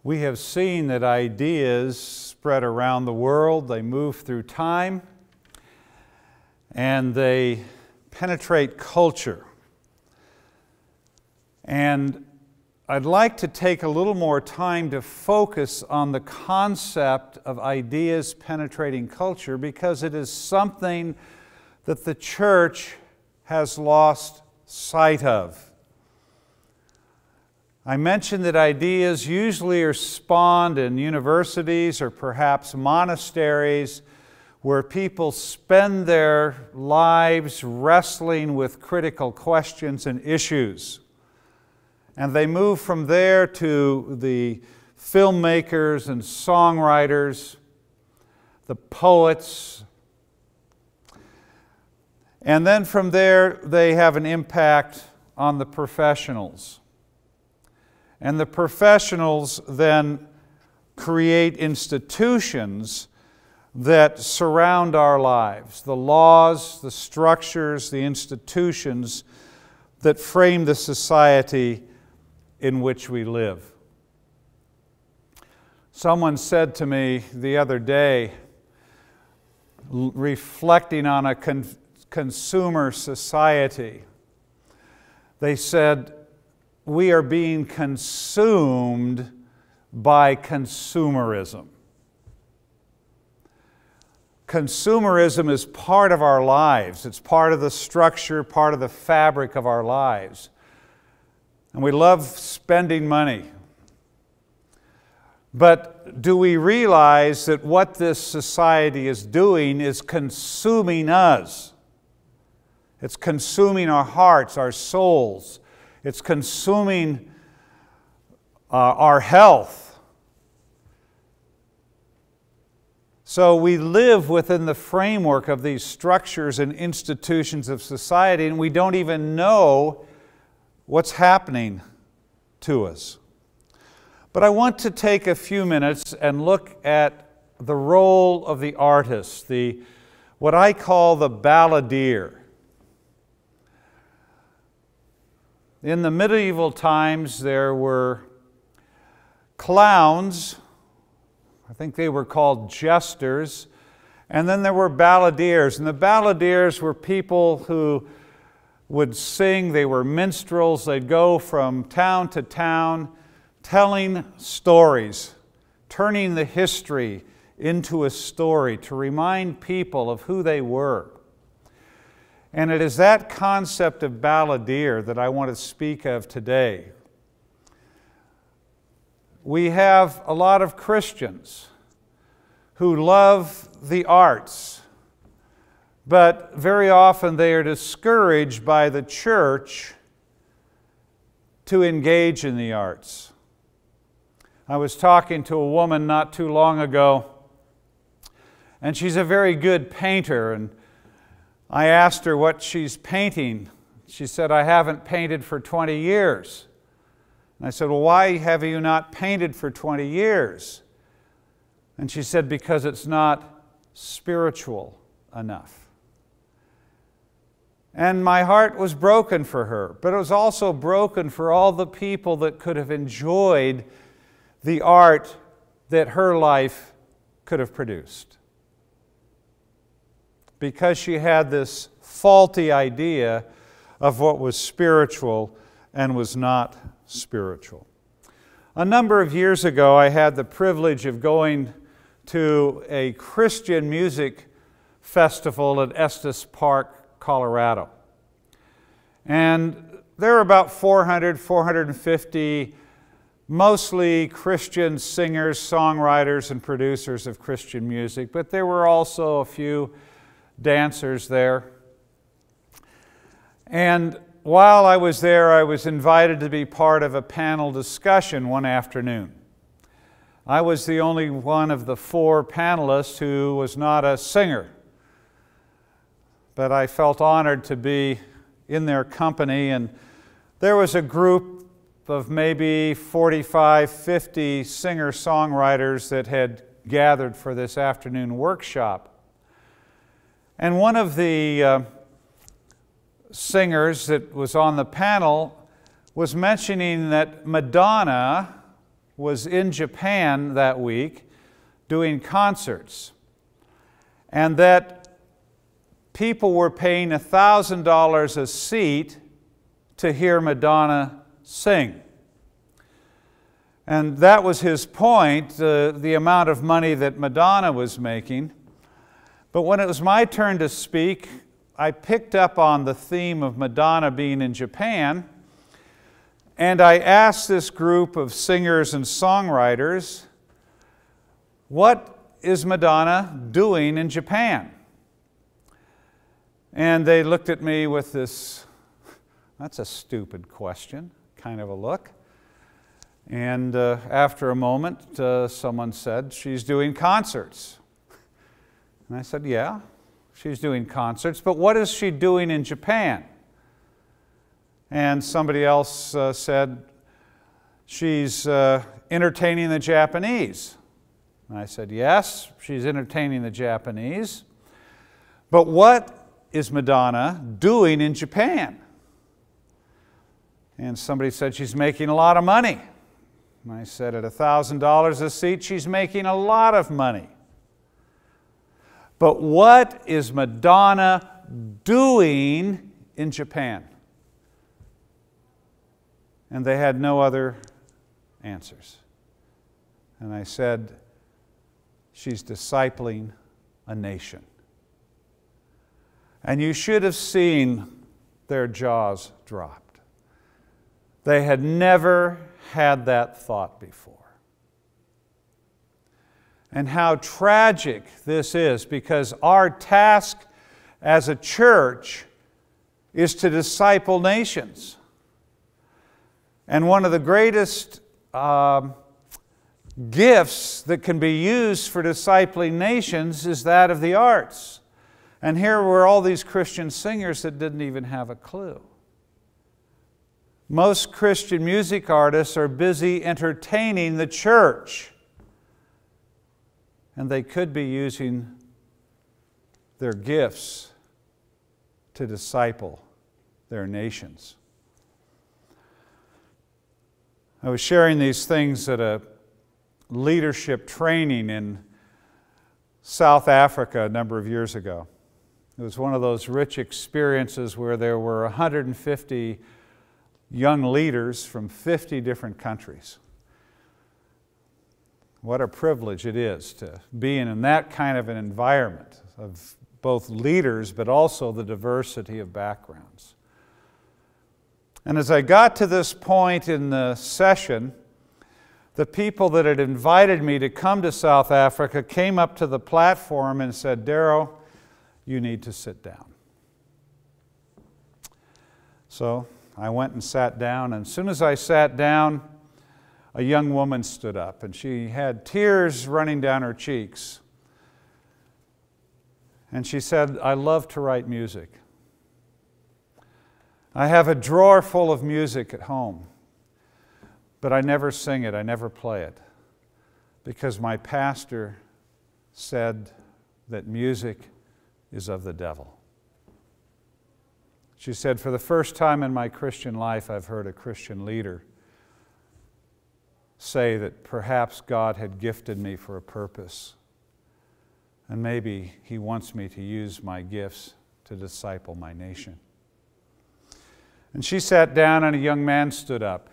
We have seen that ideas spread around the world, they move through time, and they penetrate culture. And I'd like to take a little more time to focus on the concept of ideas penetrating culture, because it is something that the church has lost sight of. I mentioned that ideas usually are spawned in universities or perhaps monasteries, where people spend their lives wrestling with critical questions and issues. And they move from there to the filmmakers and songwriters, the poets, and then from there they have an impact on the professionals. And the professionals then create institutions that surround our lives, the laws, the structures, the institutions that frame the society in which we live. Someone said to me the other day, reflecting on a consumer society, they said, we are being consumed by consumerism. Consumerism is part of our lives. It's part of the structure, part of the fabric of our lives. And we love spending money. But do we realize that what this society is doing is consuming us? It's consuming our hearts, our souls. It's consuming our health. So we live within the framework of these structures and institutions of society, and we don't even know what's happening to us. But I want to take a few minutes and look at the role of the artist, what I call the balladeer. In the medieval times, there were clowns, I think they were called jesters, and then there were balladeers. And the balladeers were people who would sing, they were minstrels, they'd go from town to town telling stories, turning the history into a story to remind people of who they were. And it is that concept of balladeer that I want to speak of today. We have a lot of Christians who love the arts, but very often they are discouraged by the church to engage in the arts. I was talking to a woman not too long ago, and she's a very good painter, and I asked her what she's painting. She said, I haven't painted for 20 years. And I said, well, why have you not painted for 20 years? And she said, because it's not spiritual enough. And my heart was broken for her, but it was also broken for all the people that could have enjoyed the art that her life could have produced. Because she had this faulty idea of what was spiritual and was not spiritual. A number of years ago, I had the privilege of going to a Christian music festival at Estes Park, Colorado. And there were about 450 mostly Christian singers, songwriters, and producers of Christian music, but there were also a few dancers there. And while I was there, I was invited to be part of a panel discussion one afternoon. I was the only one of the 4 panelists who was not a singer, but I felt honored to be in their company, and there was a group of maybe 45, 50 singer-songwriters that had gathered for this afternoon workshop. And one of the singers that was on the panel was mentioning that Madonna was in Japan that week doing concerts, and that people were paying $1,000 a seat to hear Madonna sing. And that was his point, the amount of money that Madonna was making. But when it was my turn to speak, I picked up on the theme of Madonna being in Japan, and I asked this group of singers and songwriters, what is Madonna doing in Japan? And they looked at me with this, that's a stupid question, kind of a look. And after a moment, someone said, she's doing concerts. And I said, yeah, she's doing concerts, but what is she doing in Japan? And somebody else said, she's entertaining the Japanese. And I said, yes, she's entertaining the Japanese. But what is Madonna doing in Japan? And somebody said, she's making a lot of money. And I said, at $1,000 a seat, she's making a lot of money. But what is Madonna doing in Japan? And they had no other answers. And I said, she's discipling a nation. And you should have seen their jaws dropped. They had never had that thought before. And how tragic this is, because our task as a church is to disciple nations. And one of the greatest gifts that can be used for discipling nations is that of the arts. And here were all these Christian singers that didn't even have a clue. Most Christian music artists are busy entertaining the church, and they could be using their gifts to disciple their nations. I was sharing these things at a leadership training in South Africa a number of years ago. It was one of those rich experiences where there were 150 young leaders from 50 different countries. What a privilege it is to be in that kind of an environment of both leaders but also the diversity of backgrounds. And as I got to this point in the session, the people that had invited me to come to South Africa came up to the platform and said, "Darrow, you need to sit down." So I went and sat down, and as soon as I sat down, a young woman stood up, and she had tears running down her cheeks. And she said, "I love to write music. I have a drawer full of music at home, but I never sing it, I never play it, because my pastor said that music is of the devil." She said, "For the first time in my Christian life, I've heard a Christian leader say that perhaps God had gifted me for a purpose, and maybe He wants me to use my gifts to disciple my nation." And she sat down, and a young man stood up.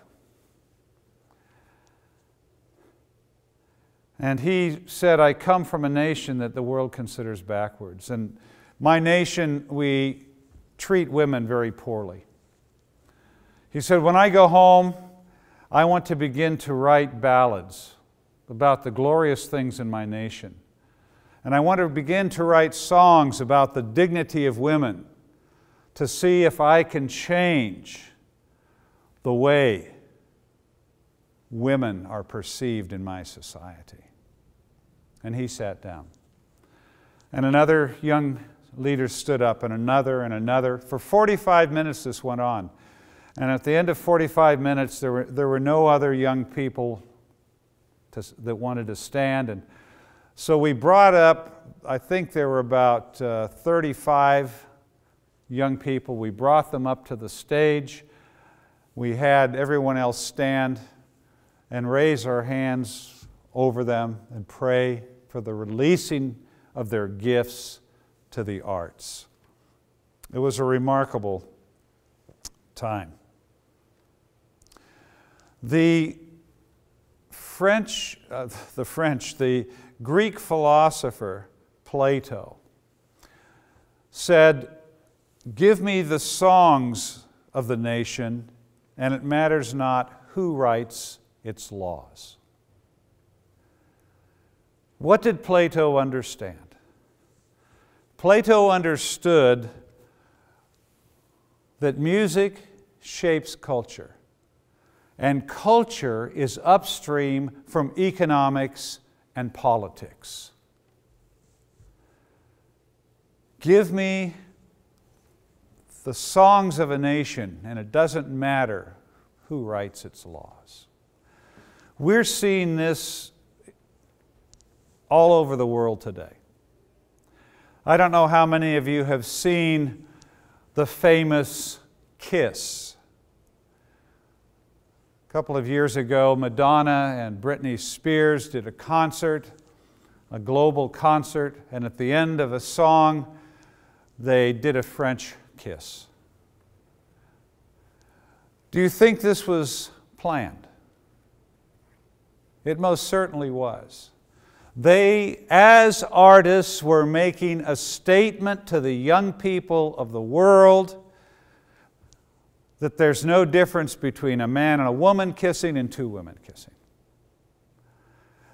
And he said, "I come from a nation that the world considers backwards. And my nation, we treat women very poorly." He said, "When I go home, I want to begin to write ballads about the glorious things in my nation. And I want to begin to write songs about the dignity of women to see if I can change the way women are perceived in my society." And he sat down. And another young leader stood up, and another and another. For 45 minutes this went on. And at the end of 45 minutes, there were no other young people that wanted to stand. And so we brought up, I think there were about 35 young people. We brought them up to the stage. We had everyone else stand. and raise our hands over them and pray for the releasing of their gifts to the arts. It was a remarkable time. The Greek philosopher Plato said, "Give me the songs of the nation, and it matters not who writes its laws." What did Plato understand? Plato understood that music shapes culture, and culture is upstream from economics and politics. Give me the songs of a nation, and it doesn't matter who writes its laws. We're seeing this all over the world today. I don't know how many of you have seen the famous Kiss. A couple of years ago, Madonna and Britney Spears did a concert, a global concert, and at the end of a song, they did a French kiss. Do you think this was planned? It most certainly was. They, as artists, were making a statement to the young people of the world that there's no difference between a man and a woman kissing and two women kissing.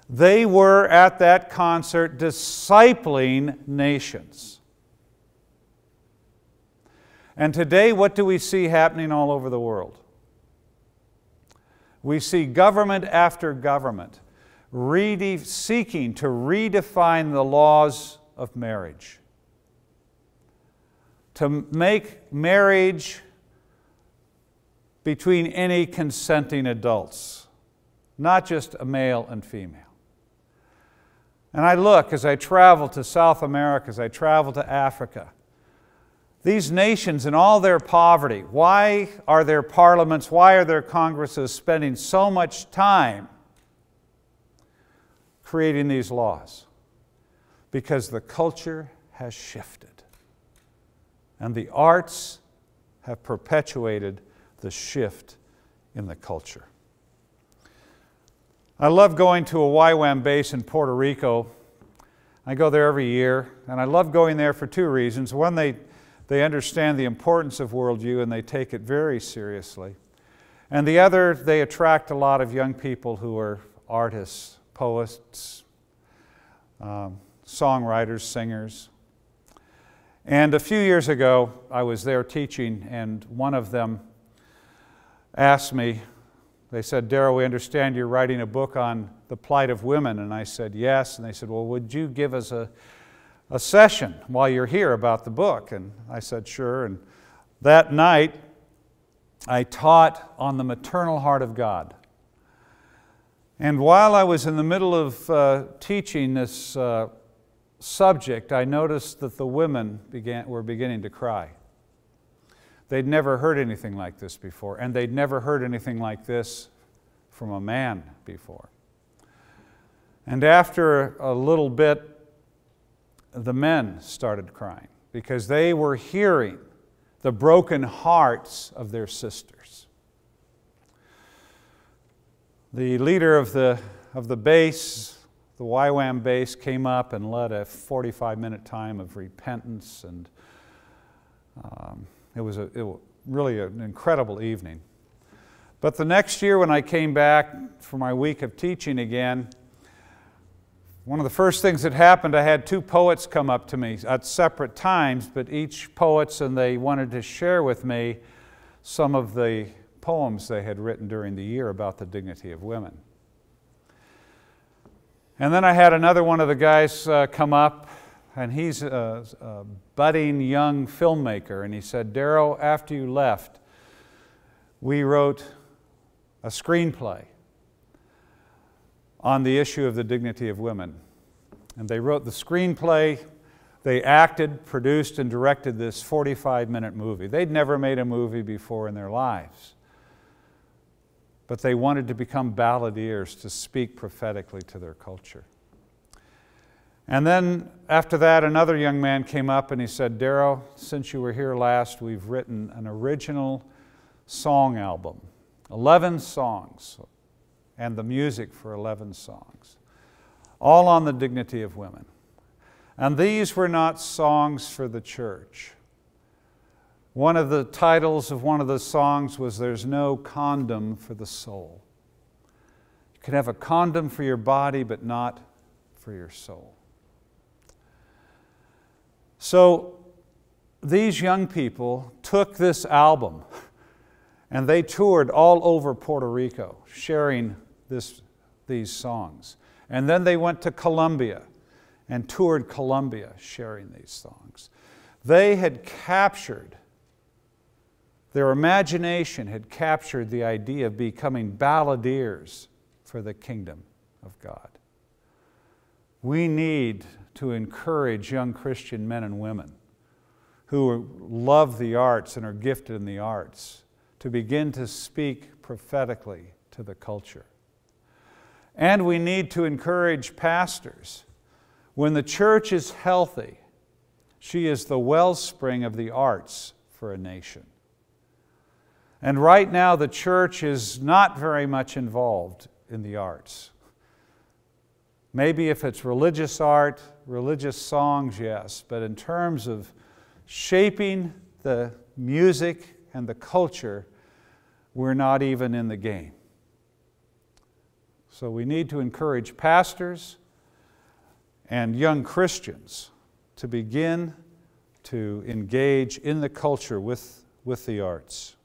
They were at that concert discipling nations. And today, what do we see happening all over the world? We see government after government seeking to redefine the laws of marriage, to make marriage between any consenting adults, not just a male and female. And I look as I travel to South America, as I travel to Africa, these nations in all their poverty, why are their parliaments, why are their congresses spending so much time creating these laws? Because the culture has shifted, and the arts have perpetuated the shift in the culture. I love going to a Wyoming Base in Puerto Rico. I go there every year, and I love going there for two reasons. One, they understand the importance of worldview and they take it very seriously. And the other, they attract a lot of young people who are artists, poets, songwriters, singers. And a few years ago, I was there teaching, and one of them asked me, they said, "Darrell, we understand you're writing a book on the plight of women." And I said, "Yes." And they said, "Well, would you give us a session while you're here about the book?" And I said, "Sure." And that night, I taught on the maternal heart of God. And while I was in the middle of teaching this subject, I noticed that the women were beginning to cry. They'd never heard anything like this before, and they'd never heard anything like this from a man before. And after a little bit, the men started crying because they were hearing the broken hearts of their sisters. The leader of the base, the Wyoming Base, came up and led a 45-minute time of repentance, and it was really an incredible evening. But the next year when I came back for my week of teaching again, one of the first things that happened, I had two poets come up to me at separate times, but each poets, and they wanted to share with me some of the poems they had written during the year about the dignity of women. And then I had another one of the guys come up, and he's a budding young filmmaker, and he said, "Darrell, after you left, we wrote a screenplay on the issue of the dignity of women." And they wrote the screenplay, they acted, produced, and directed this 45-minute movie. They'd never made a movie before in their lives. but they wanted to become balladeers, to speak prophetically to their culture. And then after that, another young man came up and he said, "Darrow, since you were here last, we've written an original song album, 11 songs, and the music for 11 songs, all on the dignity of women. And these were not songs for the church. One of the titles of one of the songs was, 'There's no condom for the soul.' You can have a condom for your body, but not for your soul." So these young people took this album and they toured all over Puerto Rico sharing these songs. And then they went to Colombia and toured Colombia sharing these songs. They had captured, their imagination had captured the idea of becoming balladeers for the kingdom of God. We need to encourage young Christian men and women who love the arts and are gifted in the arts to begin to speak prophetically to the culture. And we need to encourage pastors. When the church is healthy, she is the wellspring of the arts for a nation. And right now the church is not very much involved in the arts. Maybe if it's religious art, religious songs, yes, but in terms of shaping the music and the culture, we're not even in the game. So we need to encourage pastors and young Christians to begin to engage in the culture with the arts.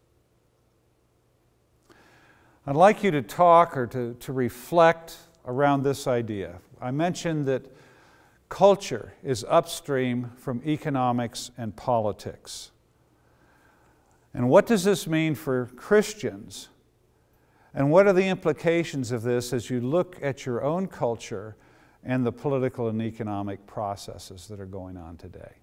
I'd like you to talk or to reflect around this idea. I mentioned that culture is upstream from economics and politics. And what does this mean for Christians? And what are the implications of this as you look at your own culture and the political and economic processes that are going on today?